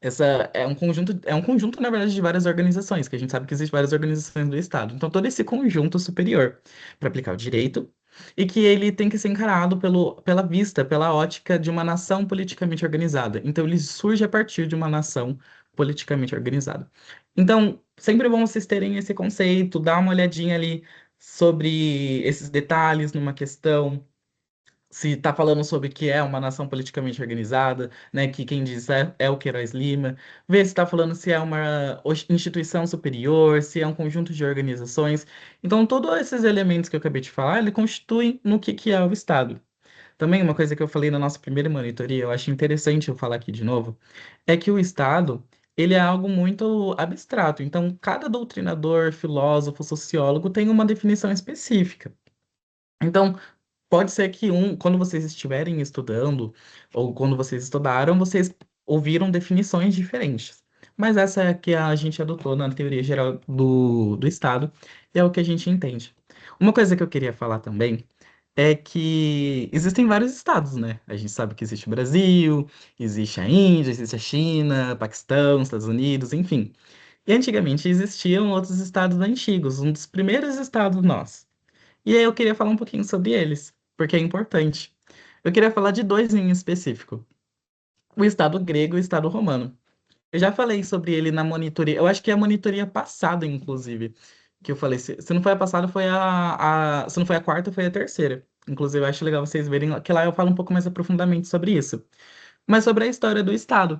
Essa é um conjunto, na verdade, de várias organizações, que a gente sabe que existem várias organizações do Estado. Então, todo esse conjunto superior para aplicar o direito, e que ele tem que ser encarado pela vista, pela ótica de uma nação politicamente organizada. Então, ele surge a partir de uma nação politicamente organizada. Então, sempre é bom vocês terem esse conceito, dar uma olhadinha ali sobre esses detalhes numa questão, se está falando sobre que é uma nação politicamente organizada, né, que quem diz é o Queiroz Lima, ver se está falando se é uma instituição superior, se é um conjunto de organizações. Então, todos esses elementos que eu acabei de falar, ele constituem no que é o Estado. Também uma coisa que eu falei na nossa primeira monitoria, eu acho interessante eu falar aqui de novo, é que o Estado, ele é algo muito abstrato. Então, cada doutrinador, filósofo, sociólogo tem uma definição específica. Então, pode ser que quando vocês estiverem estudando, ou quando vocês estudaram, vocês ouviram definições diferentes. Mas essa é a que a gente adotou na teoria geral do Estado, e é o que a gente entende. Uma coisa que eu queria falar também é que existem vários estados, né? A gente sabe que existe o Brasil, existe a Índia, existe a China, Paquistão, Estados Unidos, enfim. E antigamente existiam outros estados antigos, um dos primeiros estados nossos. E aí eu queria falar um pouquinho sobre eles, porque é importante. Eu queria falar de dois em específico: o Estado grego e o Estado romano. Eu já falei sobre ele na monitoria, eu acho que é a monitoria passada, inclusive, que eu falei. Se não foi a passada, foi se não foi a quarta, foi a terceira. Inclusive, eu acho legal vocês verem que lá eu falo um pouco mais aprofundadamente sobre isso. Mas sobre a história do Estado.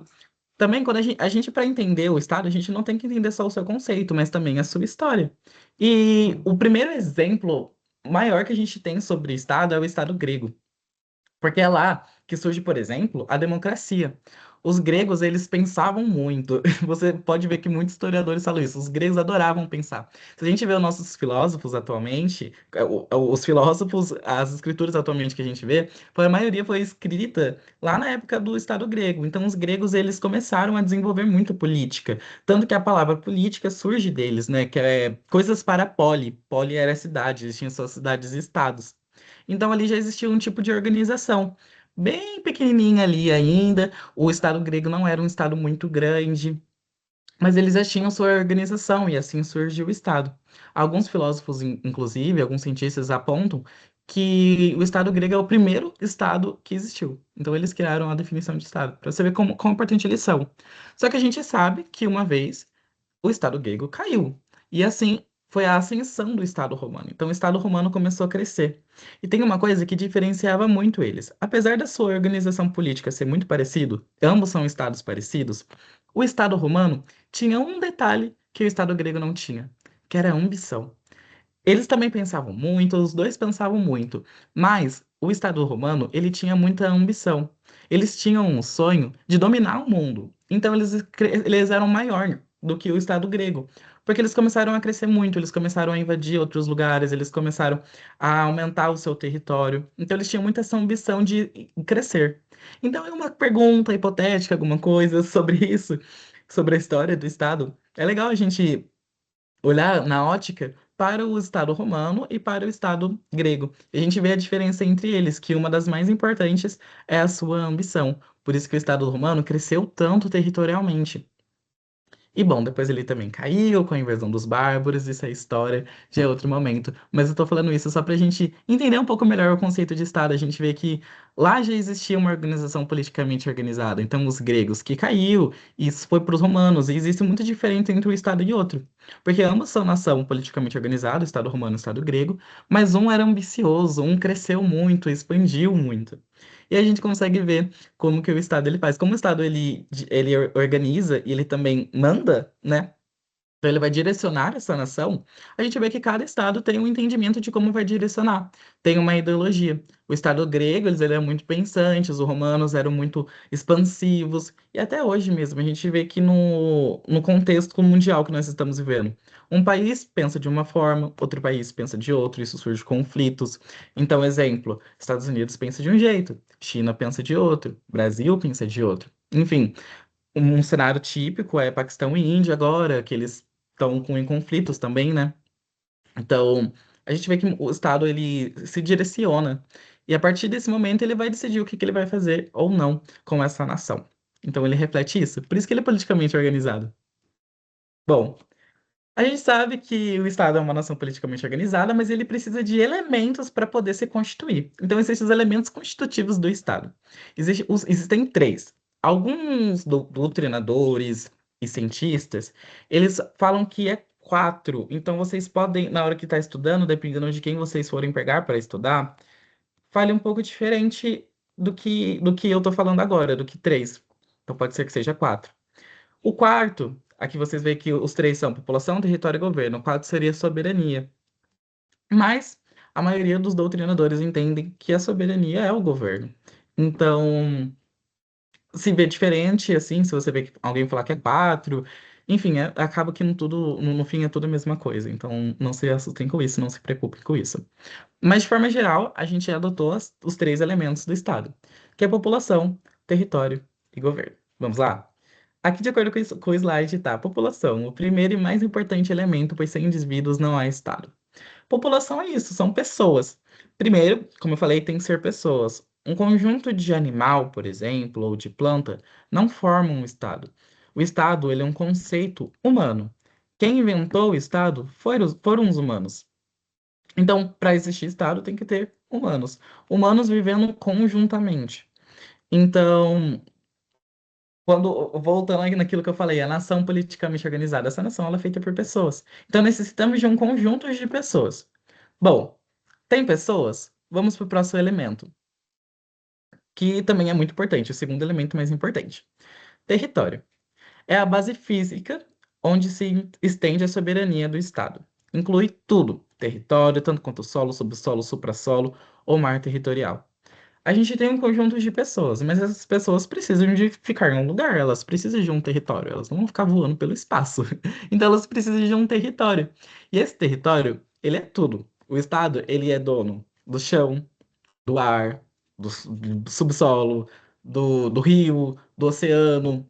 Também, quando a gente para entender o Estado, a gente não tem que entender só o seu conceito, mas também a sua história. E o primeiro exemplo maior que a gente tem sobre Estado é o Estado grego. Porque é lá que surge, por exemplo, a democracia. Os gregos, eles pensavam muito. Você pode ver que muitos historiadores falam isso. Os gregos adoravam pensar. Se a gente vê os nossos filósofos atualmente, os filósofos, as escrituras atualmente que a gente vê, a maioria foi escrita lá na época do Estado grego. Então, os gregos, eles começaram a desenvolver muito política. Tanto que a palavra política surge deles, né? Que é coisas para poli. Poli era cidade, eles tinham suas cidades e estados. Então ali já existia um tipo de organização bem pequenininha ali ainda. O Estado grego não era um estado muito grande, mas eles já tinham sua organização e assim surgiu o Estado. Alguns filósofos, inclusive, alguns cientistas apontam que o Estado grego é o primeiro Estado que existiu. Então eles criaram a definição de Estado, para você ver como importante eles são. Só que a gente sabe que uma vez o Estado grego caiu. E assim foi a ascensão do Estado romano. Então o Estado romano começou a crescer. E tem uma coisa que diferenciava muito eles. Apesar da sua organização política ser muito parecido, ambos são estados parecidos, o Estado romano tinha um detalhe que o Estado grego não tinha, que era a ambição. Eles também pensavam muito, os dois pensavam muito, mas o Estado romano, ele tinha muita ambição. Eles tinham um sonho de dominar o mundo. Então eles eram maior do que o Estado grego, porque eles começaram a crescer muito, eles começaram a invadir outros lugares, eles começaram a aumentar o seu território. Então eles tinham muita essa ambição de crescer. Então é uma pergunta hipotética, alguma coisa sobre isso, sobre a história do Estado. É legal a gente olhar na ótica para o Estado romano e para o Estado grego. E a gente vê a diferença entre eles, que uma das mais importantes é a sua ambição. Por isso que o Estado romano cresceu tanto territorialmente. E bom, depois ele também caiu com a invasão dos bárbaros, isso é história, já é outro momento. Mas eu tô falando isso só pra gente entender um pouco melhor o conceito de Estado. A gente vê que lá já existia uma organização politicamente organizada. Então, os gregos que caiu, isso foi para os romanos, e existe muita diferença entre um Estado e outro. Porque ambos são nação politicamente organizada, Estado romano e Estado grego, mas um era ambicioso, um cresceu muito, expandiu muito. E a gente consegue ver como que o Estado ele faz. Como o Estado ele organiza e ele também manda, né? Então ele vai direcionar essa nação. A gente vê que cada estado tem um entendimento de como vai direcionar. Tem uma ideologia. O Estado grego, eles eram muito pensantes, os romanos eram muito expansivos. E até hoje mesmo, a gente vê que no contexto mundial que nós estamos vivendo, um país pensa de uma forma, outro país pensa de outro, isso surge conflitos. Então, exemplo, Estados Unidos pensa de um jeito, China pensa de outro, Brasil pensa de outro. Enfim, um cenário típico é Paquistão e Índia agora, que eles estão em conflitos também, né? Então, a gente vê que o Estado ele se direciona e a partir desse momento ele vai decidir o que ele vai fazer ou não com essa nação. Então ele reflete isso. Por isso que ele é politicamente organizado. Bom, a gente sabe que o Estado é uma nação politicamente organizada, mas ele precisa de elementos para poder se constituir. Então, existem os elementos constitutivos do Estado. Existem três. Alguns doutrinadores e cientistas, eles falam que é quatro. Então, vocês podem, na hora que está estudando, dependendo de quem vocês forem pegar para estudar, fale um pouco diferente do que eu estou falando agora, do que três. Então, pode ser que seja quatro. O quarto, aqui vocês veem que os três são população, território e governo. O quarto seria soberania. Mas a maioria dos doutrinadores entendem que a soberania é o governo. Então, se vê diferente, assim, se você vê que alguém falar que é quatro, enfim, acaba que no fim é tudo a mesma coisa. Então, não se assustem com isso, não se preocupem com isso. Mas, de forma geral, a gente adotou os três elementos do Estado, que é população, território e governo. Vamos lá? Aqui, de acordo com o slide, tá? População, o primeiro e mais importante elemento, pois sem indivíduos não há Estado. População é isso, são pessoas. Primeiro, como eu falei, tem que ser pessoas. Um conjunto de animal, por exemplo, ou de planta, não forma um Estado. O Estado, ele é um conceito humano. Quem inventou o Estado foram os humanos. Então, para existir Estado, tem que ter humanos. Humanos vivendo conjuntamente. Então, voltando aqui naquilo que eu falei, a nação politicamente organizada, essa nação ela é feita por pessoas. Então necessitamos de um conjunto de pessoas. Bom, tem pessoas? Vamos para o próximo elemento, que também é muito importante, o segundo elemento mais importante. Território. É a base física onde se estende a soberania do Estado. Inclui tudo: território, tanto quanto solo, subsolo, suprassolo ou mar territorial. A gente tem um conjunto de pessoas, mas essas pessoas precisam de ficar em um lugar, elas precisam de um território, elas não vão ficar voando pelo espaço. Então elas precisam de um território. E esse território, ele é tudo. O Estado, ele é dono do chão, do ar, do subsolo, do rio, do oceano,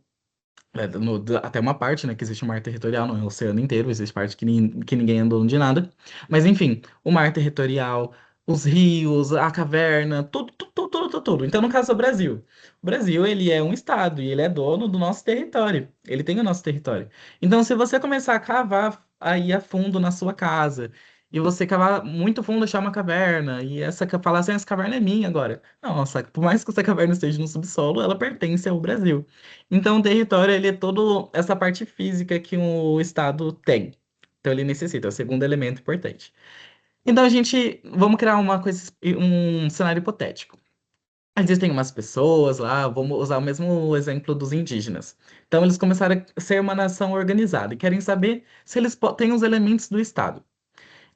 até uma parte, né, que existe um mar territorial, não é o oceano inteiro, existe parte que ninguém é dono de nada. Mas enfim, o mar territorial, os rios, a caverna, tudo, tudo, tudo, tudo, tudo, tudo. Então, no caso do Brasil. O Brasil, ele é um estado e ele é dono do nosso território. Ele tem o nosso território. Então, se você começar a cavar aí a fundo na sua casa, e você cavar muito fundo, achar uma caverna, e falar assim, essa caverna é minha agora. Não, nossa, por mais que essa caverna esteja no subsolo, ela pertence ao Brasil. Então, o território, ele é todo essa parte física que o Estado tem. Então, ele necessita, é o segundo elemento importante. Então, vamos criar uma coisa, um cenário hipotético. Existem umas pessoas lá, vamos usar o mesmo exemplo dos indígenas. Então, eles começaram a ser uma nação organizada e querem saber se eles têm os elementos do Estado.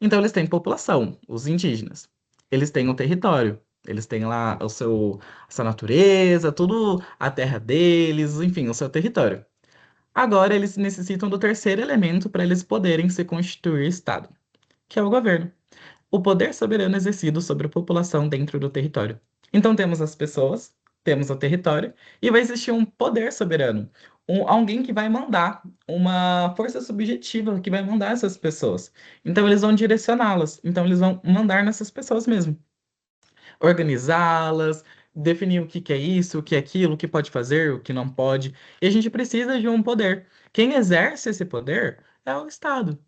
Então, eles têm população, os indígenas. Eles têm o território. Eles têm lá a sua natureza, tudo, a terra deles, enfim, o seu território. Agora, eles necessitam do terceiro elemento para eles poderem se constituir Estado, que é o governo. O poder soberano exercido sobre a população dentro do território. Então, temos as pessoas, temos o território, e vai existir um poder soberano. Alguém que vai mandar, uma força subjetiva que vai mandar essas pessoas. Então, eles vão direcioná-las. Então, eles vão mandar nessas pessoas mesmo, organizá-las, definir o que que é isso, o que é aquilo, o que pode fazer, o que não pode. E a gente precisa de um poder. Quem exerce esse poder é o Estado.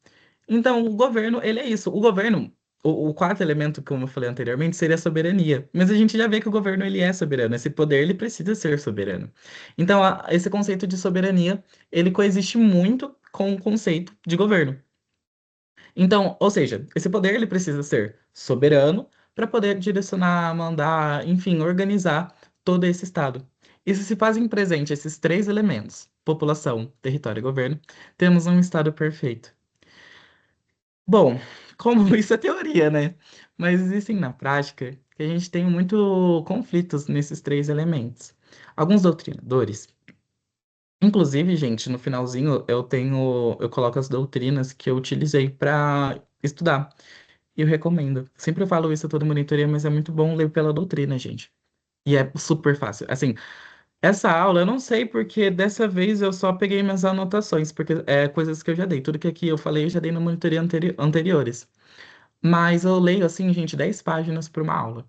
Então, o governo, ele é isso. O governo, o quarto elemento, como eu falei anteriormente, seria a soberania. Mas a gente já vê que o governo, ele é soberano. Esse poder, ele precisa ser soberano. Então, esse conceito de soberania, ele coexiste muito com o conceito de governo. Então, ou seja, esse poder, ele precisa ser soberano para poder direcionar, mandar, enfim, organizar todo esse Estado. E se fazem presente esses três elementos, população, território e governo, temos um Estado perfeito. Bom, como isso é teoria, né? Mas existem na prática que a gente tem muito conflitos nesses três elementos. Alguns doutrinadores, inclusive, gente, no finalzinho eu coloco as doutrinas que eu utilizei para estudar. E eu recomendo. Sempre eu falo isso a toda monitoria, mas é muito bom ler pela doutrina, gente. E é super fácil. Assim, essa aula eu não sei porque dessa vez eu só peguei minhas anotações, porque é coisas que eu já dei. Tudo que aqui eu falei eu já dei na monitoria anteriores. Mas eu leio, assim, gente, 10 páginas por uma aula.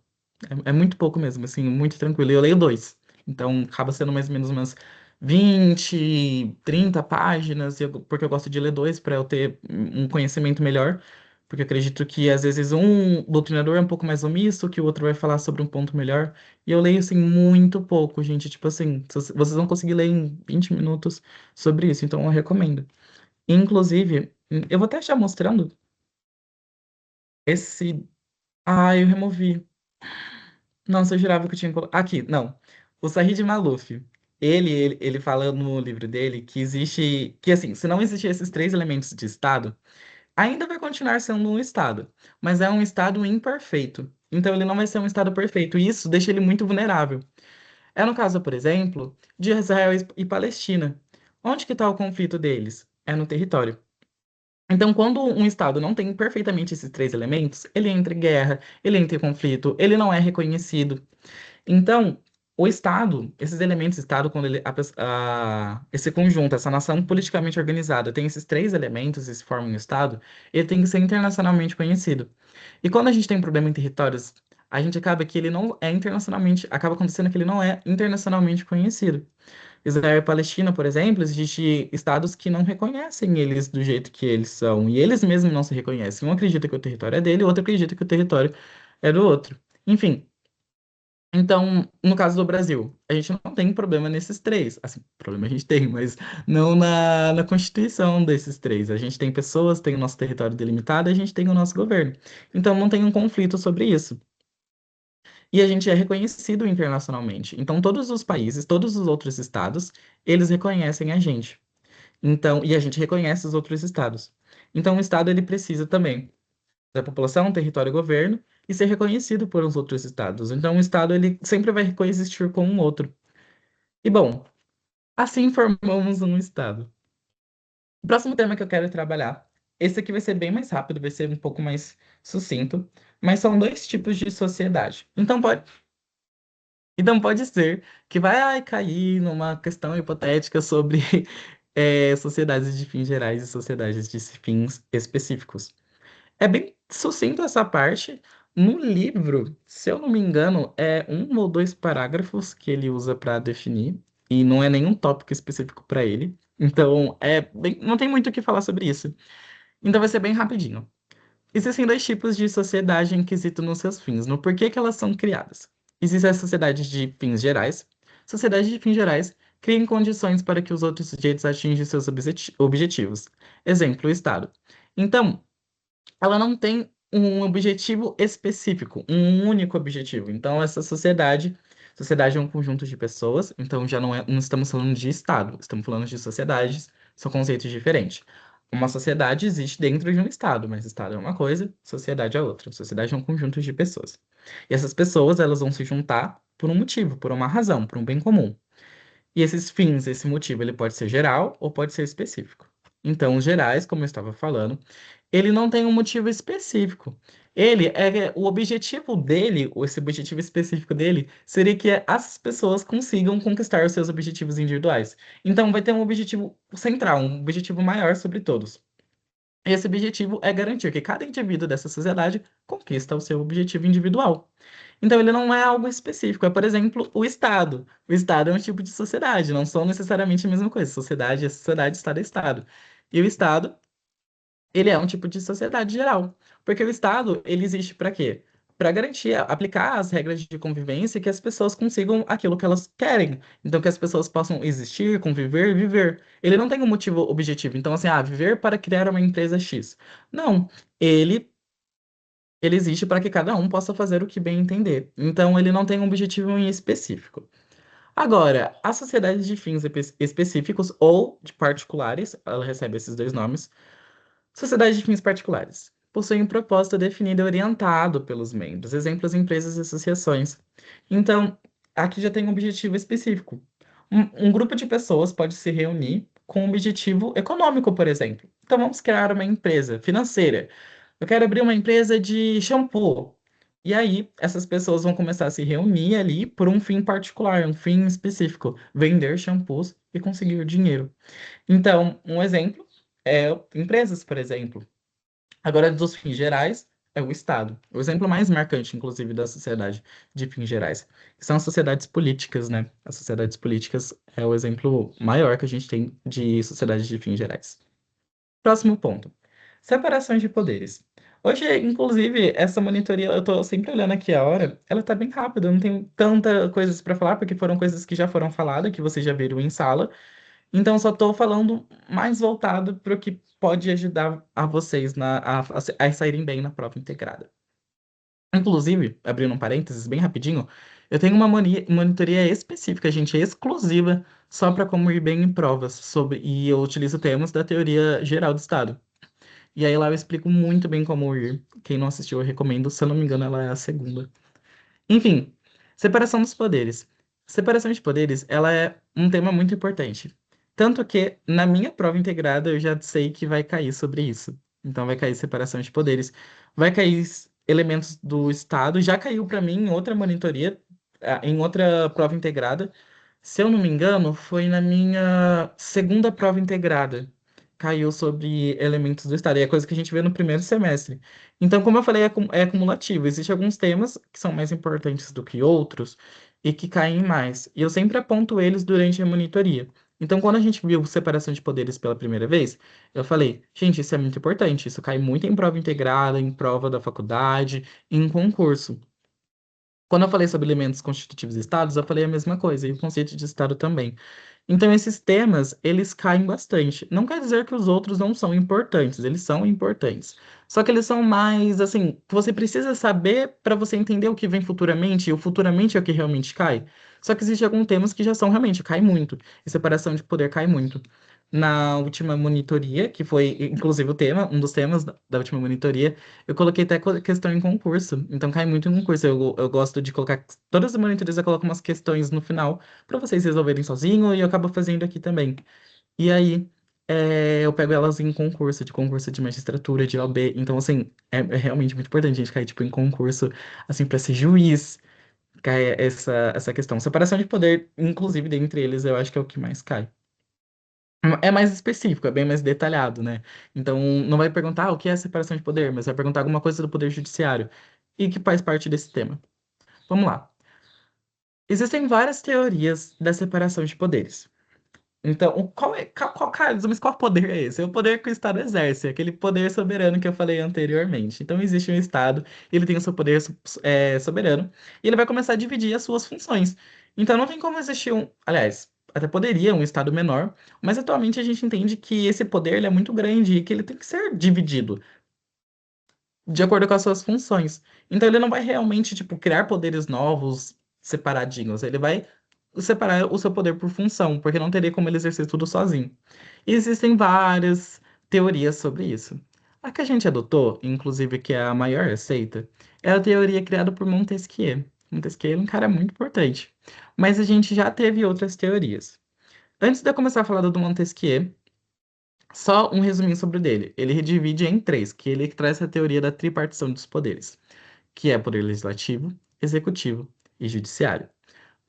É muito pouco mesmo, assim, muito tranquilo. E eu leio dois. Então, acaba sendo mais ou menos umas 20, 30 páginas, porque eu gosto de ler dois para eu ter um conhecimento melhor, porque eu acredito que às vezes um doutrinador é um pouco mais omisso, que o outro vai falar sobre um ponto melhor, e eu leio assim muito pouco, gente, tipo assim, vocês vão conseguir ler em 20 minutos sobre isso, então eu recomendo. Inclusive, eu vou até já mostrando esse. Ah, eu removi. Nossa, eu jurava que eu tinha colocado. Aqui, não. O Said Maluf. Ele fala no livro dele que existe. Que assim, se não existir esses três elementos de Estado, ainda vai continuar sendo um Estado. Mas é um Estado imperfeito. Então ele não vai ser um Estado perfeito. E isso deixa ele muito vulnerável. É no caso, por exemplo, de Israel e Palestina. Onde que está o conflito deles? É no território. Então, quando um Estado não tem perfeitamente esses três elementos, ele entra em guerra, ele entra em conflito, ele não é reconhecido. Então, o Estado, esses elementos do Estado, quando esse conjunto, essa nação politicamente organizada, tem esses três elementos e se forma um Estado, ele tem que ser internacionalmente conhecido. E quando a gente tem um problema em territórios, a gente acaba que ele não é internacionalmente, acaba acontecendo que ele não é internacionalmente conhecido. Israel e Palestina, por exemplo, existem estados que não reconhecem eles do jeito que eles são, e eles mesmos não se reconhecem. Um acredita que o território é dele, o outro acredita que o território é do outro. Enfim, então, no caso do Brasil, a gente não tem problema nesses três. Assim, problema a gente tem, mas não na constituição desses três. A gente tem pessoas, tem o nosso território delimitado, e a gente tem o nosso governo. Então, não tem um conflito sobre isso. E a gente é reconhecido internacionalmente. Então, todos os países, todos os outros estados, eles reconhecem a gente. Então, e a gente reconhece os outros estados. Então, o estado ele precisa também da população, território e governo e ser reconhecido por os outros estados. Então, o estado ele sempre vai coexistir com um outro. E bom, assim formamos um estado. O próximo tema que eu quero trabalhar, esse aqui vai ser bem mais rápido, vai ser um pouco mais sucinto, mas são dois tipos de sociedade. Então pode ser que vai cair numa questão hipotética sobre sociedades de fins gerais e sociedades de fins específicos. É bem sucinto essa parte. No livro, se eu não me engano, é um ou dois parágrafos que ele usa para definir, e não é nenhum tópico específico para ele. Então, não tem muito o que falar sobre isso. Então, vai ser bem rapidinho. Existem dois tipos de sociedade em quesito nos seus fins, no porquê que elas são criadas. Existem as sociedades de fins gerais. Sociedades de fins gerais criam condições para que os outros sujeitos atinjam seus objetivos. Exemplo, o Estado. Então, ela não tem um objetivo específico, um único objetivo. Então, essa sociedade é um conjunto de pessoas, então já não estamos falando de Estado, estamos falando de sociedades, são conceitos diferentes. Uma sociedade existe dentro de um Estado, mas Estado é uma coisa, sociedade é outra. Sociedade é um conjunto de pessoas. E essas pessoas, elas vão se juntar por um motivo, por uma razão, por um bem comum. E esses fins, esse motivo, ele pode ser geral ou pode ser específico. Então, os gerais, como eu estava falando, ele não tem um motivo específico. O objetivo dele, ou esse objetivo específico dele, seria que as pessoas consigam conquistar os seus objetivos individuais. Então, vai ter um objetivo central, um objetivo maior sobre todos. Esse objetivo é garantir que cada indivíduo dessa sociedade conquista o seu objetivo individual. Então, ele não é algo específico. É, por exemplo, o Estado. O Estado é um tipo de sociedade, não são necessariamente a mesma coisa. Sociedade é sociedade, Estado é Estado. E o Estado, ele é um tipo de sociedade geral. Porque o Estado, ele existe para quê? Para garantir, aplicar as regras de convivência e que as pessoas consigam aquilo que elas querem. Então, que as pessoas possam existir, conviver, viver. Ele não tem um motivo objetivo. Então, assim, viver para criar uma empresa X. Não. Ele ele existe para que cada um possa fazer o que bem entender. Então, ele não tem um objetivo em específico. Agora, a sociedade de fins específicos ou de particulares, ela recebe esses dois nomes. Sociedade de fins particulares. Possui um propósito definido e orientado pelos membros. Exemplos, empresas e associações. Então, aqui já tem um objetivo específico. Um grupo de pessoas pode se reunir com um objetivo econômico, por exemplo. Então, vamos criar uma empresa financeira. Eu quero abrir uma empresa de shampoo. E aí, essas pessoas vão começar a se reunir ali por um fim particular, um fim específico, vender shampoos e conseguir dinheiro. Então, um exemplo é empresas, por exemplo. Agora, dos fins gerais, é o Estado. O exemplo mais marcante, inclusive, da sociedade de fins gerais, que são as sociedades políticas, né? As sociedades políticas é o exemplo maior que a gente tem de sociedade de fins gerais. Próximo ponto. Separação de poderes. Hoje, inclusive, essa monitoria, eu tô sempre olhando aqui a hora, ela tá bem rápida, eu não tenho tanta coisas para falar, porque foram coisas que já foram faladas, que vocês já viram em sala. Então, só tô falando mais voltado para o que pode ajudar a vocês a saírem bem na prova integrada. Inclusive, abrindo um parênteses bem rapidinho, eu tenho uma monitoria específica, gente, exclusiva, só para como ir bem em provas sobre, e eu utilizo temas da teoria geral do Estado. E aí lá eu explico muito bem como ir. Quem não assistiu, eu recomendo. Se eu não me engano, ela é a segunda. Enfim, separação dos poderes. Separação de poderes, ela é um tema muito importante. Tanto que na minha prova integrada eu já sei que vai cair sobre isso. Então vai cair separação de poderes, vai cair elementos do Estado. Já caiu para mim em outra monitoria, em outra prova integrada. Se eu não me engano, foi na minha segunda prova integrada. Caiu sobre elementos do Estado. E é coisa que a gente vê no primeiro semestre. Então, como eu falei, é acumulativo. Existem alguns temas que são mais importantes do que outros e que caem mais. E eu sempre aponto eles durante a monitoria. Então, quando a gente viu separação de poderes pela primeira vez, eu falei, gente, isso é muito importante. Isso cai muito em prova integrada, em prova da faculdade, em concurso. Quando eu falei sobre elementos constitutivos de estados, eu falei a mesma coisa, e o conceito de estado também. Então, esses temas, eles caem bastante. Não quer dizer que os outros não são importantes, eles são importantes. Só que eles são mais, assim, que você precisa saber para você entender o que vem futuramente, e o futuramente é o que realmente cai. Só que existem alguns temas que já são realmente, cai muito. E separação de poder cai muito. Na última monitoria, que foi inclusive o tema, um dos temas da última monitoria, eu coloquei até questão em concurso. Então cai muito em concurso. Eu gosto de colocar, todas as monitorias eu coloco umas questões no final para vocês resolverem sozinho e eu acabo fazendo aqui também. E aí, eu pego elas em concurso, de magistratura, de OAB. Então, assim, é realmente muito importante a gente cair, tipo, em concurso, assim, para ser juiz, cai essa questão. Separação de poder, inclusive, dentre eles, eu acho que é o que mais cai. É mais específico, é bem mais detalhado, né? Então, não vai perguntar o que é separação de poder, mas vai perguntar alguma coisa do poder judiciário e que faz parte desse tema. Vamos lá. Existem várias teorias da separação de poderes. Então, Carlos, mas qual poder é esse? É o poder que o Estado exerce, aquele poder soberano que eu falei anteriormente. Então, existe um Estado, ele tem o seu poder soberano, e ele vai começar a dividir as suas funções. Então, não tem como existir um. Aliás, até poderia um Estado menor, mas atualmente a gente entende que esse poder ele é muito grande e que ele tem que ser dividido de acordo com as suas funções. Então ele não vai realmente, tipo, criar poderes novos separadinhos. Ele vai separar o seu poder por função, porque não teria como ele exercer tudo sozinho. E existem várias teorias sobre isso. A que a gente adotou, inclusive que é a maior aceita, é a teoria criada por Montesquieu. Montesquieu é um cara muito importante. Mas a gente já teve outras teorias. Antes de eu começar a falar do Montesquieu, só um resuminho sobre o dele. Ele divide em três, que ele traz a teoria da tripartição dos poderes, que é poder legislativo, executivo e judiciário.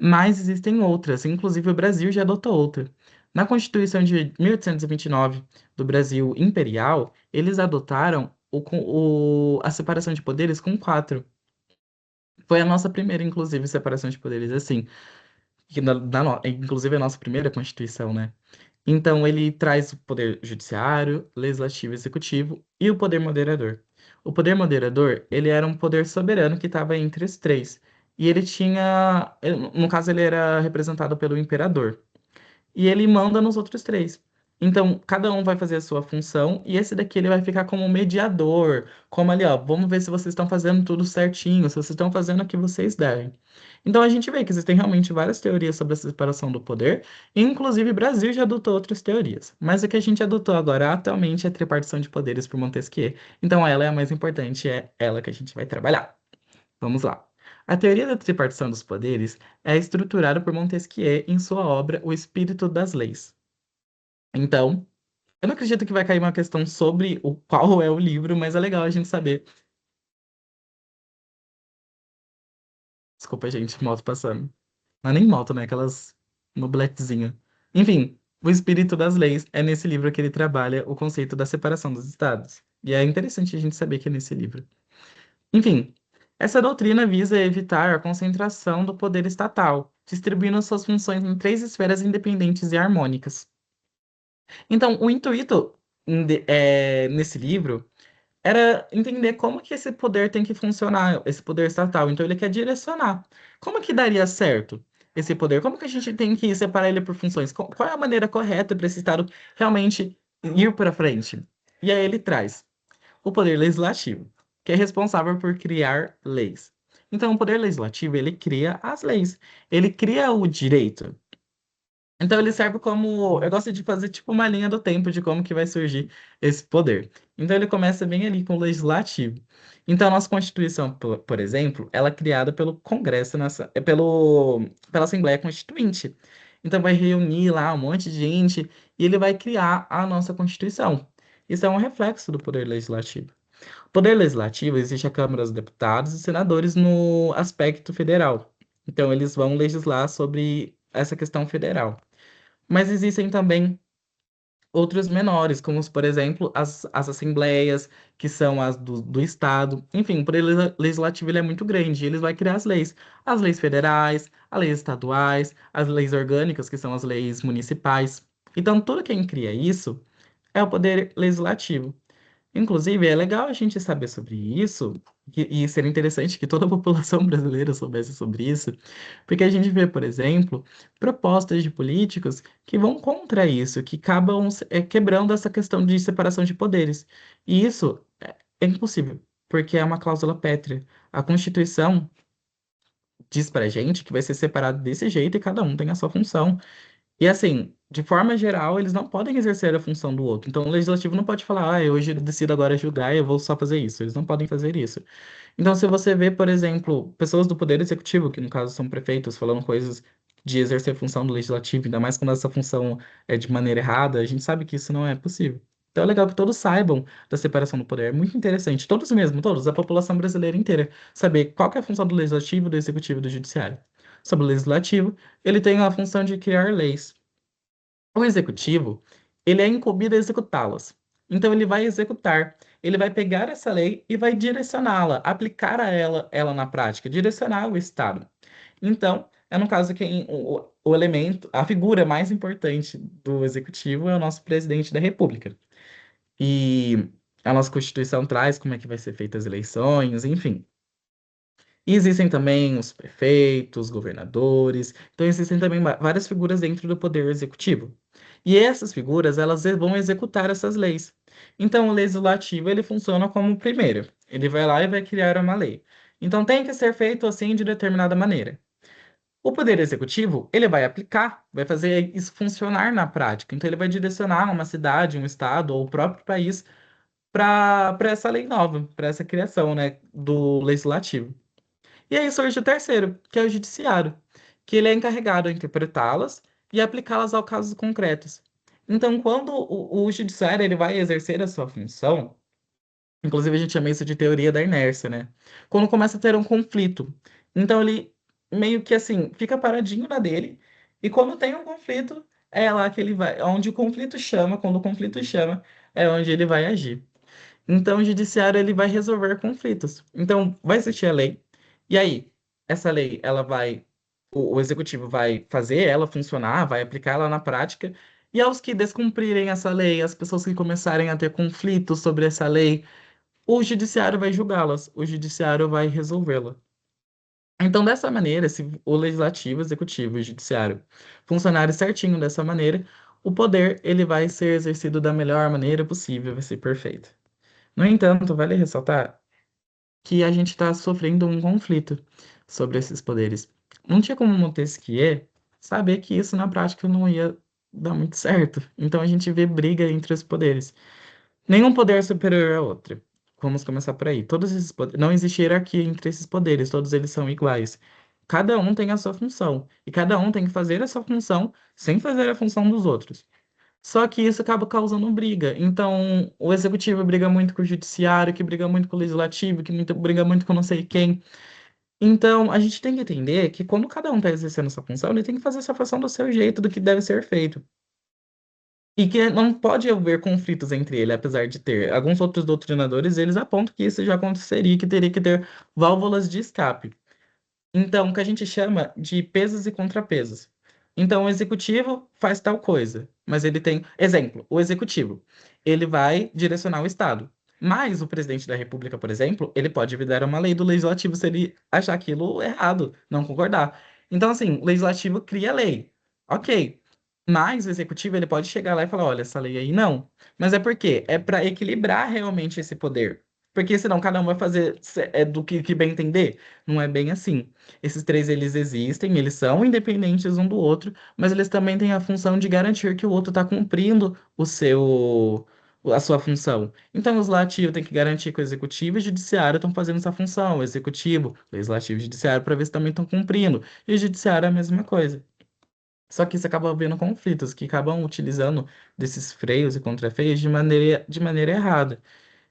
Mas existem outras, inclusive o Brasil já adotou outra. Na Constituição de 1829 do Brasil Imperial, eles adotaram a separação de poderes com quatro. Foi a nossa primeira, inclusive, separação de poderes assim. Inclusive a nossa primeira Constituição, né? Então, ele traz o poder judiciário, legislativo, executivo e o poder moderador. O poder moderador, ele era um poder soberano que estava entre os três. E ele tinha, no caso, ele era representado pelo imperador e ele manda nos outros três. Então, cada um vai fazer a sua função e esse daqui ele vai ficar como mediador, como ali, ó, vamos ver se vocês estão fazendo tudo certinho, se vocês estão fazendo o que vocês devem. Então, a gente vê que existem realmente várias teorias sobre a separação do poder, e inclusive o Brasil já adotou outras teorias. Mas o que a gente adotou agora atualmente é a tripartição de poderes por Montesquieu. Então, ela é a mais importante, é ela que a gente vai trabalhar. Vamos lá. A teoria da tripartição dos poderes é estruturada por Montesquieu em sua obra O Espírito das Leis. Então, eu não acredito que vai cair uma questão sobre o qual é o livro, mas é legal a gente saber. Desculpa, gente, moto passando. Não é nem moto, né? Aquelas mobletezinha. Enfim, O Espírito das Leis é nesse livro que ele trabalha o conceito da separação dos estados. E é interessante a gente saber que é nesse livro. Enfim, essa doutrina visa evitar a concentração do poder estatal, distribuindo suas funções em três esferas independentes e harmônicas. Então, o intuito nesse livro era entender como que esse poder tem que funcionar, esse poder estatal. Então, ele quer direcionar. Como que daria certo esse poder? Como que a gente tem que separar ele por funções? Qual é a maneira correta para esse Estado realmente ir para frente? E aí ele traz o poder legislativo, que é responsável por criar leis. Então, o poder legislativo, ele cria as leis, ele cria o direito. Então ele serve como, eu gosto de fazer tipo uma linha do tempo de como que vai surgir esse poder. Então ele começa bem ali com o legislativo. Então a nossa Constituição, por exemplo, ela é criada pelo Congresso, pela Assembleia Constituinte. Então vai reunir lá um monte de gente e ele vai criar a nossa Constituição. Isso é um reflexo do poder legislativo. O poder legislativo existe a Câmara dos Deputados e Senadores no aspecto federal. Então eles vão legislar sobre essa questão federal. Mas existem também outros menores, como, por exemplo, as assembleias, que são as do Estado. Enfim, o poder legislativo ele é muito grande. Ele vai criar as leis federais, as leis estaduais, as leis orgânicas, que são as leis municipais. Então, tudo quem cria isso é o poder legislativo. Inclusive, é legal a gente saber sobre isso, e seria interessante que toda a população brasileira soubesse sobre isso, porque a gente vê, por exemplo, propostas de políticos que vão contra isso, que acabam quebrando essa questão de separação de poderes. E isso é impossível, porque é uma cláusula pétrea. A Constituição diz pra gente que vai ser separado desse jeito e cada um tem a sua função. E assim, de forma geral, eles não podem exercer a função do outro. Então, o legislativo não pode falar, hoje eu decido agora julgar e eu vou só fazer isso. Eles não podem fazer isso. Então, se você vê, por exemplo, pessoas do Poder Executivo, que no caso são prefeitos, falando coisas de exercer a função do legislativo, ainda mais quando essa função é de maneira errada, a gente sabe que isso não é possível. Então é legal que todos saibam da separação do poder. É muito interessante. Todos mesmo, todos, a população brasileira inteira, saber qual que é a função do legislativo, do executivo e do judiciário. Sobre o legislativo, ele tem a função de criar leis. O executivo, ele é incumbido a executá-las. Então ele vai executar, ele vai pegar essa lei e vai direcioná-la, aplicar a ela na prática, direcionar o Estado. Então, é no caso quem o elemento, a figura mais importante do executivo é o nosso presidente da República. E a nossa Constituição traz como é que vai ser feitas as eleições, enfim. E existem também os prefeitos, governadores. Então existem também várias figuras dentro do poder executivo. E essas figuras, elas vão executar essas leis. Então o legislativo, ele funciona como o primeiro. Ele vai lá e vai criar uma lei. Então tem que ser feito assim de determinada maneira. O poder executivo, ele vai aplicar, vai fazer isso funcionar na prática. Então ele vai direcionar uma cidade, um estado ou o próprio país para essa lei nova, para essa criação, né, do legislativo. E aí surge o terceiro, que é o judiciário, que ele é encarregado de interpretá-las e aplicá-las ao casos concretos. Então, quando o judiciário ele vai exercer a sua função, inclusive a gente chama isso de teoria da inércia, né? Quando começa a ter um conflito, então ele meio que assim fica paradinho na dele, e quando tem um conflito, é lá que ele vai, onde o conflito chama, quando o conflito chama, é onde ele vai agir. Então, o judiciário ele vai resolver conflitos. Então, vai existir a lei, e aí, essa lei, o executivo vai fazer ela funcionar, vai aplicar ela na prática, e aos que descumprirem essa lei, as pessoas que começarem a ter conflitos sobre essa lei, o judiciário vai julgá-las, o judiciário vai resolvê-la. Então, dessa maneira, se o legislativo, o executivo e o judiciário funcionarem certinho dessa maneira, o poder ele vai ser exercido da melhor maneira possível, vai ser perfeito. No entanto, vale ressaltar que a gente está sofrendo um conflito sobre esses poderes. Não tinha como Montesquieu saber que isso na prática não ia dar muito certo. Então a gente vê briga entre os poderes. Nenhum poder é superior ao outro. Vamos começar por aí. Todos esses poderes, não existe hierarquia entre esses poderes, todos eles são iguais. Cada um tem a sua função, e cada um tem que fazer a sua função sem fazer a função dos outros. Só que isso acaba causando briga. Então, o executivo briga muito com o judiciário, que briga muito com o legislativo, briga muito com não sei quem. Então, a gente tem que entender que quando cada um está exercendo essa função, ele tem que fazer essa função do seu jeito, do que deve ser feito. E que não pode haver conflitos entre ele, apesar de ter. Alguns outros doutrinadores, eles apontam que isso já aconteceria, que teria que ter válvulas de escape. Então, o que a gente chama de pesos e contrapesos. Então, o executivo faz tal coisa, mas ele tem. Exemplo, o executivo, ele vai direcionar o Estado. Mas o presidente da República, por exemplo, ele pode vedar uma lei do legislativo se ele achar aquilo errado, não concordar. Então, assim, o legislativo cria a lei. Ok. Mas o executivo, ele pode chegar lá e falar: olha, essa lei aí não. Mas é por quê? É para equilibrar realmente esse poder. Porque senão cada um vai fazer do que bem entender. Não é bem assim. Esses três, eles existem, eles são independentes um do outro, mas eles também têm a função de garantir que o outro está cumprindo a sua função. Então, o legislativo tem que garantir que o executivo e o judiciário estão fazendo essa função. O executivo, legislativo e judiciário, para ver se também estão cumprindo. E o judiciário é a mesma coisa. Só que isso acaba havendo conflitos, que acabam utilizando desses freios e contrafreios de maneira errada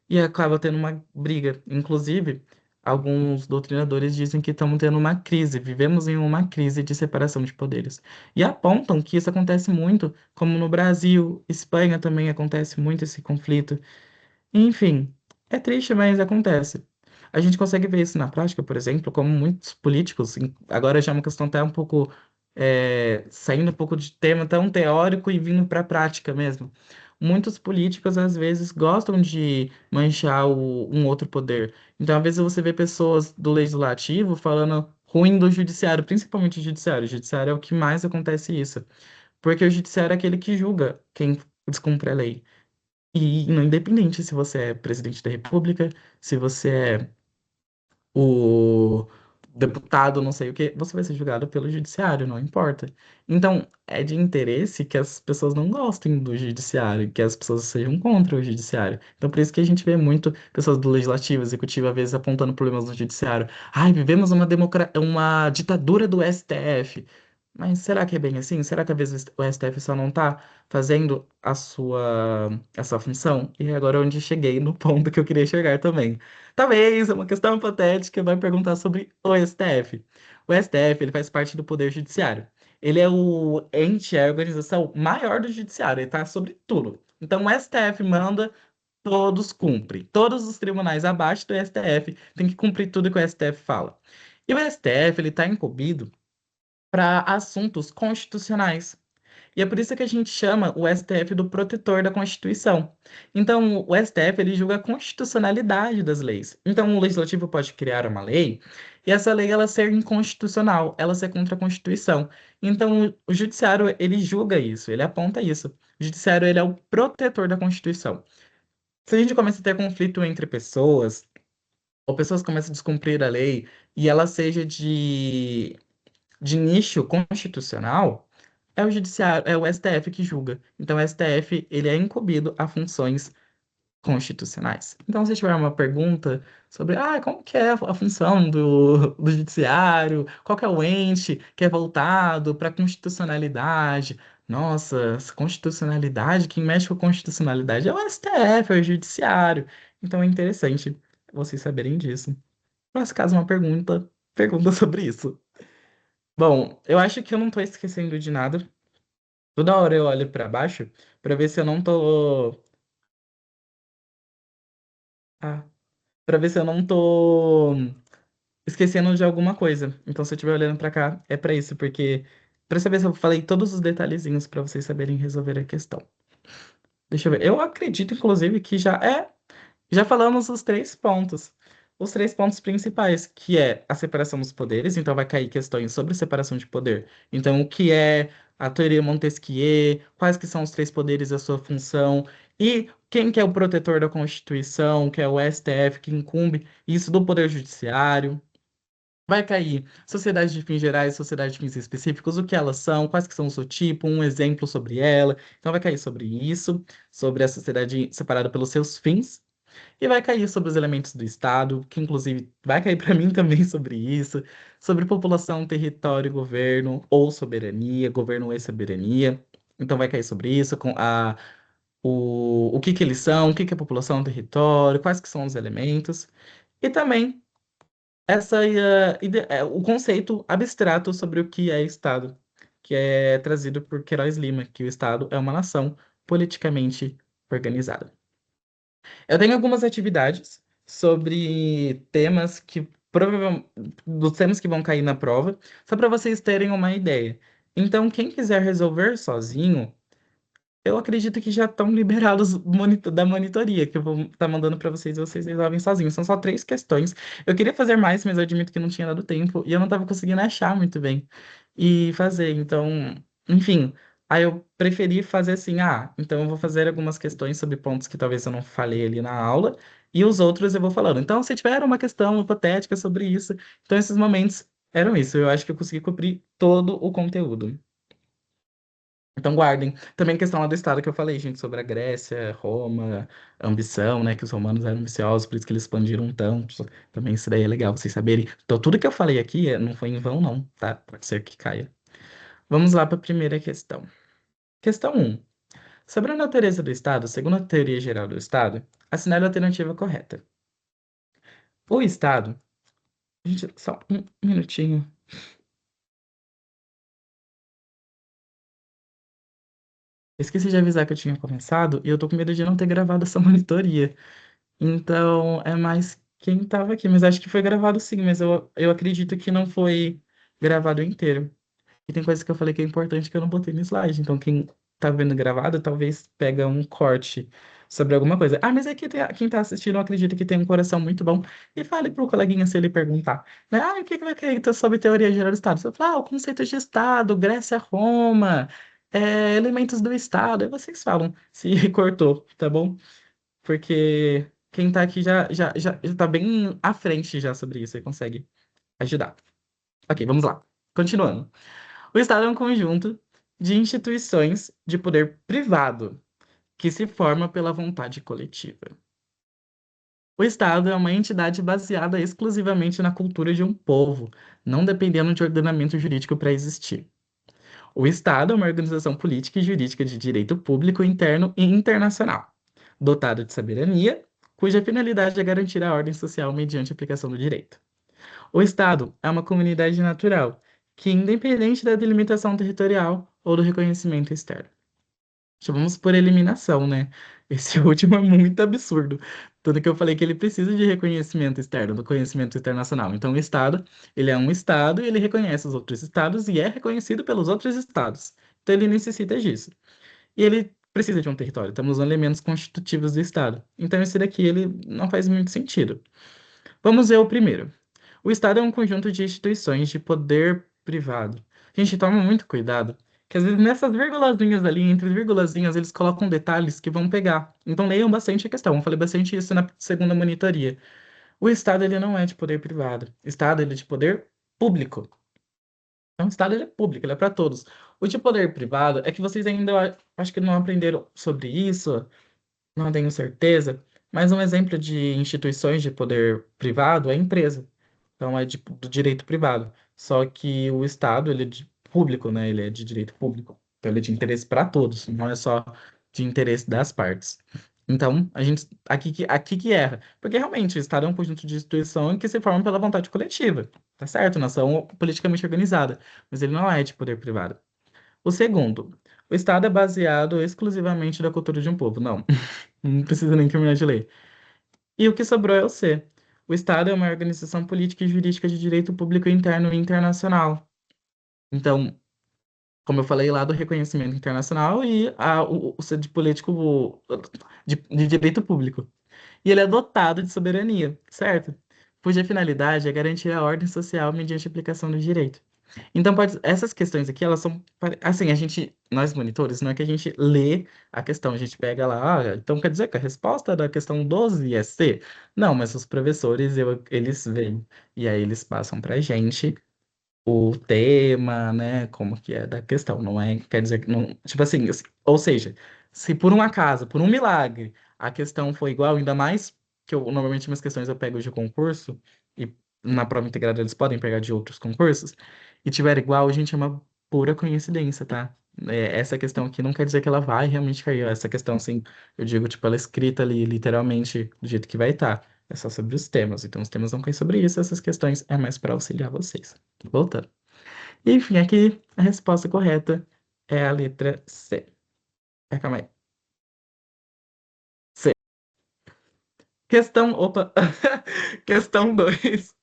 e acaba tendo uma briga. Inclusive, alguns doutrinadores dizem que estamos tendo uma crise, vivemos em uma crise de separação de poderes. E apontam que isso acontece muito, como no Brasil, Espanha também acontece muito esse conflito. Enfim, é triste, mas acontece. A gente consegue ver isso na prática, por exemplo, como muitos políticos, agora já é uma questão até um pouco, saindo um pouco de tema tão teórico e vindo para a prática mesmo. Muitos políticos, às vezes, gostam de manchar um outro poder. Então, às vezes, você vê pessoas do legislativo falando ruim do judiciário, principalmente o judiciário. O judiciário é o que mais acontece isso. Porque o judiciário é aquele que julga quem descumpre a lei. E não independente se você é presidente da República, se você é o deputado, não sei o quê, você vai ser julgado pelo judiciário, não importa. Então, é de interesse que as pessoas não gostem do judiciário, que as pessoas sejam contra o judiciário. Então, por isso que a gente vê muito pessoas do legislativo, executivo, às vezes apontando problemas no judiciário. Ai, vivemos uma ditadura do STF. Mas será que é bem assim? Será que às vezes o STF só não está fazendo a sua função? E é agora onde cheguei no ponto que eu queria chegar também. Talvez uma questão hipotética vai perguntar sobre o STF. O STF, ele faz parte do Poder Judiciário. Ele é o ente, é a organização maior do Judiciário, ele está sobre tudo. Então, o STF manda, todos cumprem. Todos os tribunais abaixo do STF têm que cumprir tudo que o STF fala. E o STF, ele está incumbido para assuntos constitucionais. E é por isso que a gente chama o STF do protetor da Constituição. Então, o STF ele julga a constitucionalidade das leis. Então, o legislativo pode criar uma lei e essa lei ela ser inconstitucional, ela ser contra a Constituição. Então, o judiciário ele julga isso, ele aponta isso. O judiciário ele é o protetor da Constituição. Se a gente começa a ter conflito entre pessoas, ou pessoas começam a descumprir a lei e ela seja de nicho constitucional, é o judiciário, é o STF que julga. Então, o STF, ele é incumbido a funções constitucionais. Então, se tiver uma pergunta sobre, como que é a função do judiciário, qual que é o ente que é voltado para a constitucionalidade? Nossa, essa constitucionalidade, quem mexe com a constitucionalidade é o STF, é o judiciário. Então, é interessante vocês saberem disso. Mas caso uma pergunta sobre isso. Bom, eu acho que eu não tô esquecendo de nada. Toda hora eu olho pra baixo pra ver se eu não tô. Ah, para ver se eu não tô esquecendo de alguma coisa. Então, se eu estiver olhando pra cá, é pra isso, porque pra saber se eu falei todos os detalhezinhos pra vocês saberem resolver a questão. Deixa eu ver. Eu acredito, inclusive, que já falamos os três pontos. Os três pontos principais, que é a separação dos poderes, então vai cair questões sobre separação de poder. Então, o que é a teoria Montesquieu, quais que são os três poderes e a sua função, e quem que é o protetor da Constituição, que é o STF, que incumbe isso do Poder Judiciário. Vai cair sociedade de fins gerais, sociedade de fins específicos, o que elas são, quais que são o seu tipo, um exemplo sobre ela. Então vai cair sobre isso, sobre a sociedade separada pelos seus fins. E vai cair sobre os elementos do Estado, que inclusive vai cair para mim também sobre isso, sobre população, território, governo ou soberania, governo e soberania. Então vai cair sobre isso, o que que eles são, o que que é população, território, quais que são os elementos. E também o conceito abstrato sobre o que é Estado, que é trazido por Queiroz Lima, que o Estado é uma nação politicamente organizada. Eu tenho algumas atividades sobre temas que provavelmente dos temas que vão cair na prova, só para vocês terem uma ideia. Então, quem quiser resolver sozinho, eu acredito que já estão liberados da monitoria, que eu vou estar mandando para vocês e vocês resolvem sozinhos. São só 3 questões. Eu queria fazer mais, mas eu admito que não tinha dado tempo e eu não estava conseguindo achar muito bem e fazer. Então, enfim, aí eu preferi fazer assim, então eu vou fazer algumas questões sobre pontos que talvez eu não falei ali na aula e os outros eu vou falando. Então, se tiver uma questão hipotética sobre isso, então esses momentos eram isso. Eu acho que eu consegui cobrir todo o conteúdo. Então guardem. Também a questão lá do Estado que eu falei, gente, sobre a Grécia, Roma, a ambição, né? Que os romanos eram ambiciosos, por isso que eles expandiram tanto. Também isso daí é legal vocês saberem. Então tudo que eu falei aqui não foi em vão, não, tá? Pode ser que caia. Vamos lá para a primeira questão. Questão um. Sobre a natureza do Estado, segundo a teoria geral do Estado, assinale a alternativa correta. O Estado. Gente, só um minutinho. Esqueci de avisar que eu tinha começado e eu tô com medo de não ter gravado essa monitoria. Então, é mais quem estava aqui, mas acho que foi gravado sim, mas eu acredito que não foi gravado inteiro. E tem coisas que eu falei que é importante que eu não botei no slide. Então, quem tá vendo gravado, talvez pega um corte sobre alguma coisa. Ah, mas é que quem tá assistindo, eu acredito que tem um coração muito bom. E fale pro coleguinha se ele perguntar, né? O que que vai querer então, sobre teoria geral do Estado? Você fala, o conceito de Estado, Grécia, Roma, elementos do Estado. Aí vocês falam se cortou, tá bom? Porque quem tá aqui já tá bem à frente já sobre isso e consegue ajudar. Ok, vamos lá. Continuando. O Estado é um conjunto de instituições de poder privado que se forma pela vontade coletiva. O Estado é uma entidade baseada exclusivamente na cultura de um povo, não dependendo de ordenamento jurídico para existir. O Estado é uma organização política e jurídica de direito público interno e internacional, dotado de soberania, cuja finalidade é garantir a ordem social mediante a aplicação do direito. O Estado é uma comunidade natural, que, independente da delimitação territorial ou do reconhecimento externo. Chamamos por eliminação, né? Esse último é muito absurdo. Tudo que eu falei que ele precisa de reconhecimento externo, do conhecimento internacional. Então, o Estado, ele é um Estado e ele reconhece os outros Estados e é reconhecido pelos outros Estados. Então, ele necessita disso. E ele precisa de um território. Estamos usando elementos constitutivos do Estado. Então, esse daqui, ele não faz muito sentido. Vamos ver o primeiro. O Estado é um conjunto de instituições de poder privado. Gente, toma muito cuidado, que às vezes nessas virgulazinhas ali, entre virgulazinhas, eles colocam detalhes que vão pegar. Então leiam bastante a questão. Eu falei bastante isso na segunda monitoria. O Estado, ele não é de poder privado. O Estado, ele é de poder público. Então, o Estado, ele é público, ele é para todos. O de poder privado é que vocês ainda, acho que não aprenderam sobre isso, não tenho certeza, mas um exemplo de instituições de poder privado é a empresa. Então é do direito privado. Só que o Estado, ele é de público, né? Ele é de direito público. Então ele é de interesse para todos, não é só de interesse das partes. Então, a gente aqui que erra. Porque realmente o Estado é um conjunto de instituições que se formam pela vontade coletiva. Tá certo? Nação politicamente organizada. Mas ele não é de poder privado. O segundo, o Estado é baseado exclusivamente na cultura de um povo. Não, não precisa nem terminar de ler. E o que sobrou é o C. O Estado é uma organização política e jurídica de direito público interno e internacional. Então, como eu falei lá do reconhecimento internacional e o C de político de direito público. E ele é dotado de soberania, certo? Cuja finalidade é garantir a ordem social mediante a aplicação do direito. Então, essas questões aqui, elas são, assim, nós monitores, não é que a gente lê a questão, a gente pega lá, então quer dizer que a resposta da questão 12 é C? Não, mas os professores, eles veem, e aí eles passam pra gente o tema, né, como que é da questão, não é, quer dizer que não, tipo assim, ou seja, se por um acaso, por um milagre, a questão foi igual, ainda mais que normalmente minhas questões eu pego de concurso, e na prova integrada eles podem pegar de outros concursos, e tiver igual, gente, é uma pura coincidência, tá? Essa questão aqui não quer dizer que ela vai realmente cair, essa questão, assim, eu digo, tipo, ela é escrita ali, literalmente, do jeito que vai estar. É só sobre os temas, então os temas não caem sobre isso, essas questões é mais para auxiliar vocês. Voltando. Enfim, aqui a resposta correta é a letra C. Calma aí. Opa, questão 2.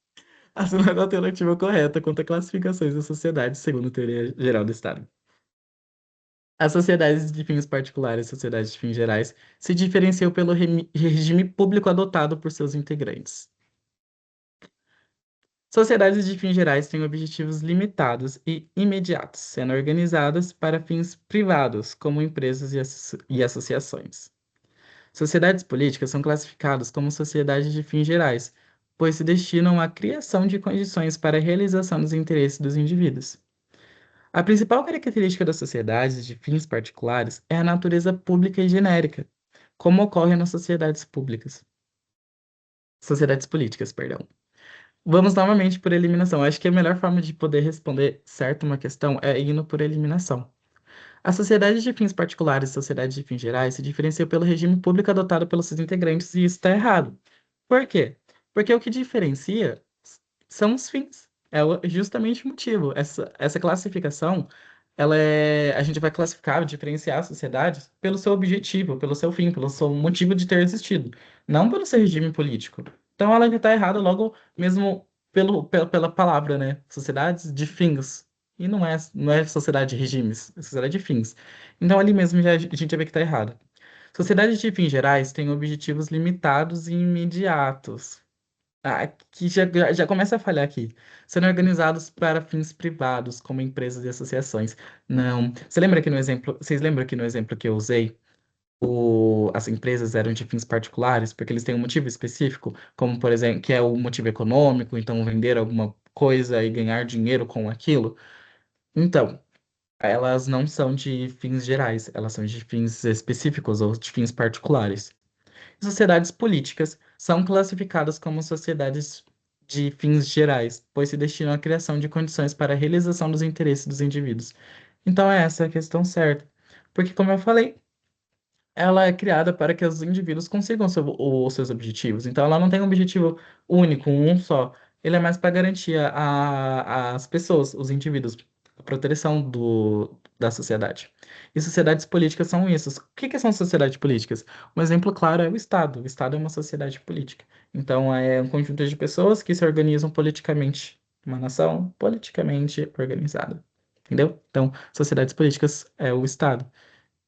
Assinale a alternativa correta quanto a classificações da sociedade segundo a teoria geral do Estado. As sociedades de fins particulares e sociedades de fins gerais se diferenciam pelo regime público adotado por seus integrantes. Sociedades de fins gerais têm objetivos limitados e imediatos, sendo organizadas para fins privados, como empresas e associações. Sociedades políticas são classificadas como sociedades de fins gerais, pois se destinam à criação de condições para a realização dos interesses dos indivíduos. A principal característica das sociedades de fins particulares é a natureza pública e genérica, como ocorre nas sociedades políticas, perdão. Vamos novamente por eliminação. Acho que a melhor forma de poder responder certo uma questão é indo por eliminação. A sociedade de fins particulares e sociedade de fins gerais se diferenciam pelo regime público adotado pelos seus integrantes e isso está errado. Por quê? Porque o que diferencia são os fins. Justamente o motivo. Essa classificação, a gente vai classificar, diferenciar as sociedades pelo seu objetivo, pelo seu fim, pelo seu motivo de ter existido, não pelo seu regime político. Então ela já está errada logo mesmo pela palavra, né? Sociedades de fins. E não é sociedade de regimes, é sociedade de fins. Então ali mesmo a gente já vê que está errado. Sociedades de fins gerais têm objetivos limitados e imediatos. Aqui já começa a falhar aqui. Sendo organizados para fins privados, como empresas e associações. Não. Vocês lembram que no exemplo que eu usei, as empresas eram de fins particulares, porque eles têm um motivo específico, como por exemplo, que é o motivo econômico, então vender alguma coisa e ganhar dinheiro com aquilo. Então, elas não são de fins gerais, elas são de fins específicos ou de fins particulares. Sociedades políticas são classificadas como sociedades de fins gerais, pois se destinam à criação de condições para a realização dos interesses dos indivíduos. Então, é essa a questão certa. Porque, como eu falei, ela é criada para que os indivíduos consigam os seus objetivos. Então, ela não tem um objetivo único, um só. Ele é mais para garantir às pessoas, os indivíduos, a proteção da sociedade. E sociedades políticas são isso. O que que são sociedades políticas? Um exemplo claro é o Estado. O Estado é uma sociedade política. Então, é um conjunto de pessoas que se organizam politicamente. Uma nação politicamente organizada. Entendeu? Então, sociedades políticas é o Estado.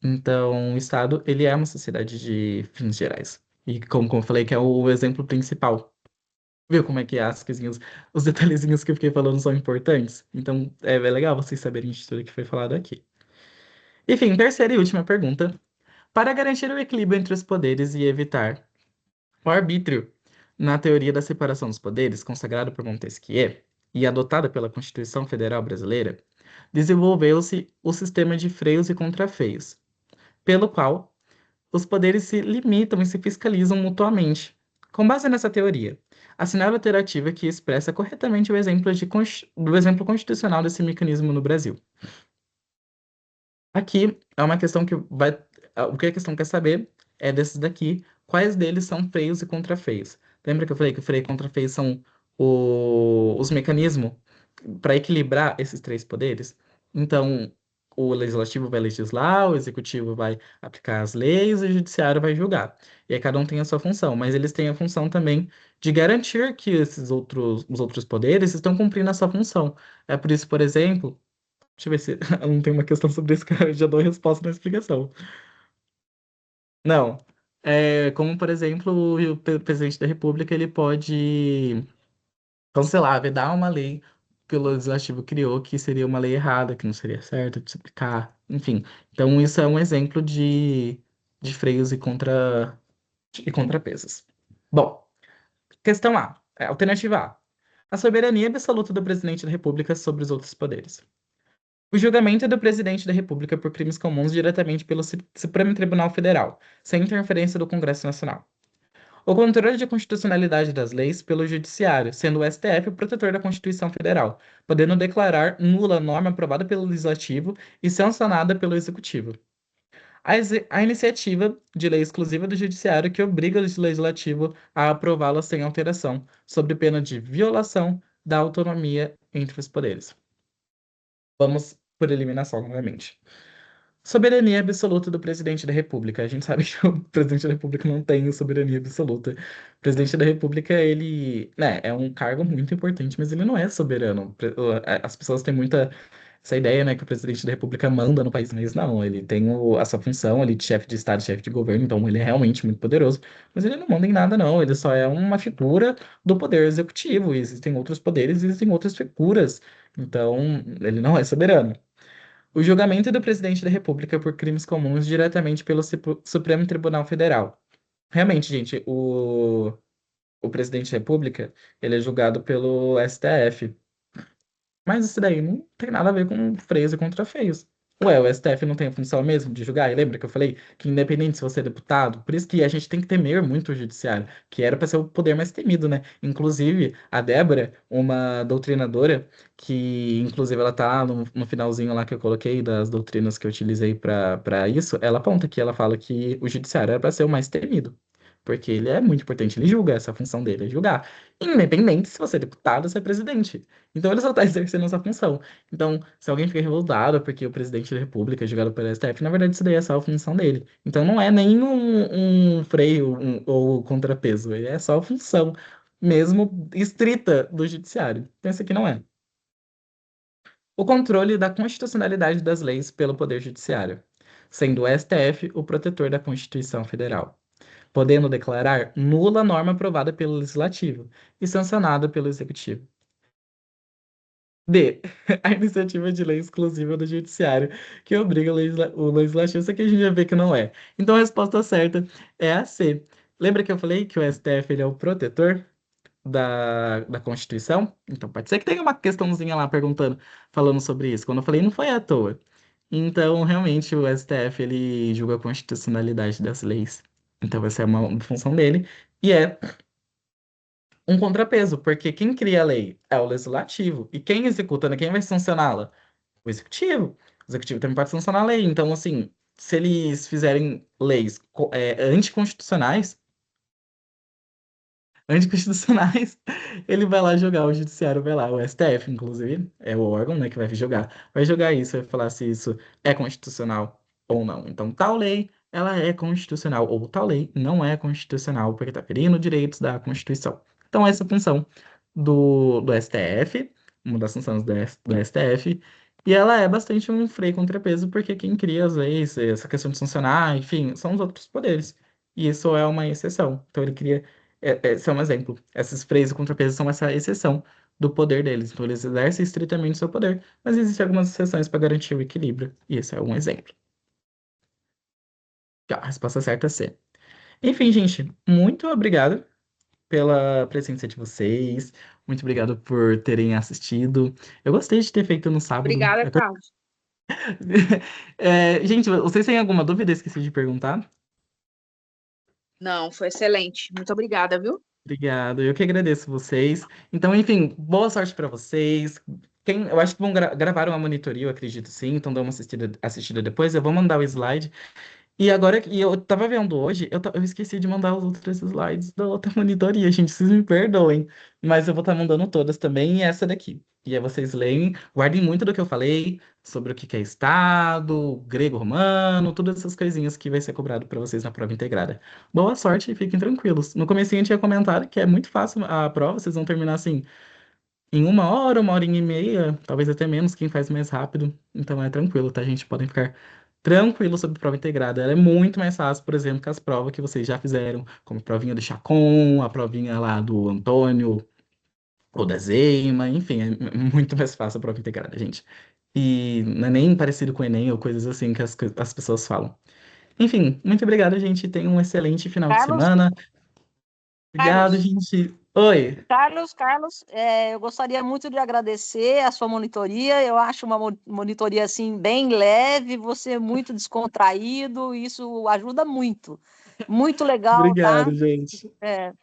Então, o Estado, ele é uma sociedade de fins gerais. E como eu falei, que é o exemplo principal. Viu como é que as coisinhas, os detalhezinhos que eu fiquei falando são importantes? Então, é legal vocês saberem de tudo que foi falado aqui. Enfim, terceira e última pergunta. Para garantir o equilíbrio entre os poderes e evitar o arbítrio, na teoria da separação dos poderes, consagrada por Montesquieu e adotada pela Constituição Federal Brasileira, desenvolveu-se o sistema de freios e contrafreios, pelo qual os poderes se limitam e se fiscalizam mutuamente. Com base nessa teoria, assinale a alternativa que expressa corretamente do exemplo constitucional desse mecanismo no Brasil. Aqui é uma questão que vai. O que a questão quer saber é desses daqui, quais deles são freios e contrafreios. Lembra que eu falei que o freio e contrafreio são os mecanismos para equilibrar esses três poderes? Então, o legislativo vai legislar, o executivo vai aplicar as leis e o judiciário vai julgar. E aí cada um tem a sua função, mas eles têm a função também de garantir que os outros poderes estão cumprindo a sua função. É por isso, por exemplo. Deixa eu ver se não tem uma questão sobre isso que eu já dou a resposta na explicação. Não. Como, por exemplo, o presidente da República ele pode cancelar, vedar uma lei que o legislativo criou que seria uma lei errada, que não seria certa de se aplicar. Enfim. Então, isso é um exemplo de freios e contrapesos. Bom, questão A. Alternativa A. A soberania absoluta do presidente da República sobre os outros poderes. O julgamento é do presidente da República por crimes comuns diretamente pelo Supremo Tribunal Federal, sem interferência do Congresso Nacional. O controle de constitucionalidade das leis pelo Judiciário, sendo o STF o protetor da Constituição Federal, podendo declarar nula norma aprovada pelo Legislativo e sancionada pelo Executivo. A iniciativa de lei exclusiva do Judiciário que obriga o Legislativo a aprová-la sem alteração, sob pena de violação da autonomia entre os poderes. Vamos por eliminação novamente. Soberania absoluta do presidente da República. A gente sabe que o presidente da República não tem soberania absoluta. O presidente da República, ele, né, é um cargo muito importante, mas ele não é soberano. As pessoas têm muita essa ideia, né, que o presidente da República manda no país, mas não, ele tem essa função ali de chefe de Estado, chefe de governo, então ele é realmente muito poderoso, mas ele não manda em nada, não. Ele só é uma figura do poder executivo. E existem outros poderes, existem outras figuras. Então, ele não é soberano. O julgamento do presidente da República por crimes comuns diretamente pelo Supremo Tribunal Federal. Realmente, gente, o presidente da República, ele é julgado pelo STF. Mas isso daí não tem nada a ver com freios e contrafeios. Ué, o STF não tem a função mesmo de julgar? E lembra que eu falei que independente se você é deputado, por isso que a gente tem que temer muito o judiciário, que era para ser o poder mais temido, né? Inclusive, a Débora, uma doutrinadora, que inclusive ela tá no finalzinho lá que eu coloquei das doutrinas que eu utilizei para isso, ela aponta que ela fala que o judiciário era para ser o mais temido. Porque ele é muito importante, ele julga, essa função dele é julgar. Independente se você é deputado ou se é presidente. Então ele só está exercendo essa função. Então, se alguém fica revoltado porque o presidente da República é julgado pelo STF, na verdade isso daí é só a função dele. Então não é nem um freio ou contrapeso, ele é só a função mesmo estrita do judiciário. Então isso aqui não é. O controle da constitucionalidade das leis pelo Poder Judiciário, sendo o STF o protetor da Constituição Federal, podendo declarar nula norma aprovada pelo Legislativo e sancionada pelo Executivo. D. A iniciativa de lei exclusiva do Judiciário, que obriga o legislativo, isso aqui a gente já vê que não é. Então a resposta certa é a C. Lembra que eu falei que o STF ele é o protetor da Constituição? Então pode ser que tenha uma questãozinha lá perguntando, falando sobre isso. Quando eu falei, não foi à toa. Então, realmente, o STF ele julga a constitucionalidade das leis. Então, essa é uma função dele. E é um contrapeso, porque quem cria a lei é o legislativo. E quem executa, né? Quem vai sancioná-la? O executivo. O executivo também pode sancionar a lei. Então, assim, se eles fizerem leis anticonstitucionais, anticonstitucionais, ele vai lá jogar, o judiciário vai lá, o STF, inclusive, é o órgão, né, que vai jogar isso, vai falar se isso é constitucional ou não. Então, tal lei, ela é constitucional, ou tal lei não é constitucional, porque está ferindo direitos da Constituição. Então, essa é a função do STF, uma das funções do STF, e ela é bastante um freio contrapeso, porque quem cria as leis, essa questão de sancionar, enfim, são os outros poderes. E isso é uma exceção. Então, ele cria esse é um exemplo. Esses freios e contrapesos são essa exceção do poder deles. Então, eles exercem estritamente seu poder, mas existem algumas exceções para garantir o equilíbrio. E esse é um exemplo. Já, a resposta certa é C. Enfim, gente, muito obrigado pela presença de vocês. Muito obrigado por terem assistido. Eu gostei de ter feito no sábado. Obrigada, Carlos. Gente, vocês têm alguma dúvida? Esqueci de perguntar. Não, foi excelente. Muito obrigada, viu? Obrigado, eu que agradeço vocês. Então, enfim, boa sorte para vocês. Eu acho que vão gravar uma monitoria, eu acredito sim, então dá uma assistida depois. Eu vou mandar o slide. E agora, e eu tava vendo hoje, eu esqueci de mandar os outros slides da outra monitoria, gente, vocês me perdoem. Mas eu vou estar mandando todas também, e essa daqui. E aí vocês leem, guardem muito do que eu falei sobre o que que é Estado, grego romano, todas essas coisinhas que vai ser cobrado para vocês na prova integrada. Boa sorte e fiquem tranquilos. No comecinho eu tinha comentado que é muito fácil a prova, vocês vão terminar assim em uma horinha e meia, talvez até menos, quem faz mais rápido. Então é tranquilo, tá, gente? Podem ficar tranquilos sobre prova integrada. Ela é muito mais fácil, por exemplo, que as provas que vocês já fizeram, como a provinha do Chacon, a provinha lá do Antônio, ou da Zeima, enfim, é muito mais fácil a prova integrada, gente. E não é nem parecido com o Enem ou coisas assim que as pessoas falam. Enfim, muito obrigado, gente. Tenha um excelente final de Carlos, semana. Obrigado, Carlos, gente. Oi. Carlos, eu gostaria muito de agradecer a sua monitoria. Eu acho uma monitoria assim bem leve, você é muito descontraído, isso ajuda muito. Muito legal, tá? Obrigado, gente. É,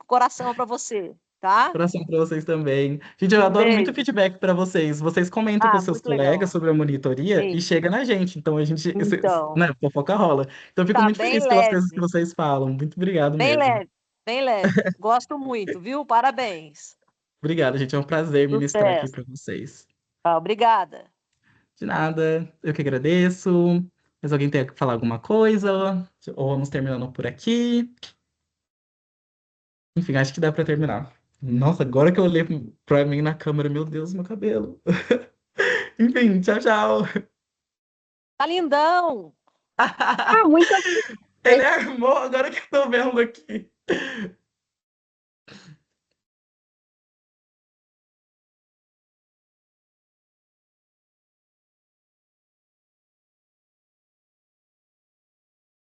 coração para você, tá? Coração para vocês também. Gente, eu Um adoro muito beijo. feedback para vocês. Vocês comentam com Ah, seus muito colegas legal. sobre a monitoria e Sim. chega na gente. Então a gente, Então, né, fofoca rola. Então eu fico tá muito bem feliz pelas coisas que leve, vocês falam. Muito obrigado bem mesmo. leve, bem leve. Gosto muito, viu? Parabéns. Obrigado, gente. É um prazer ministrar aqui Sucesso. para vocês. Tá, obrigada. De nada. Eu que agradeço. Mas alguém tem que falar alguma coisa? Ou vamos terminando por aqui? Enfim, acho que dá pra terminar. Nossa, agora que eu olhei pra mim na câmera, meu Deus, meu cabelo. Enfim, tchau, tchau. Tá lindão! Ah, muito Ele obrigada. armou agora que eu tô vendo aqui.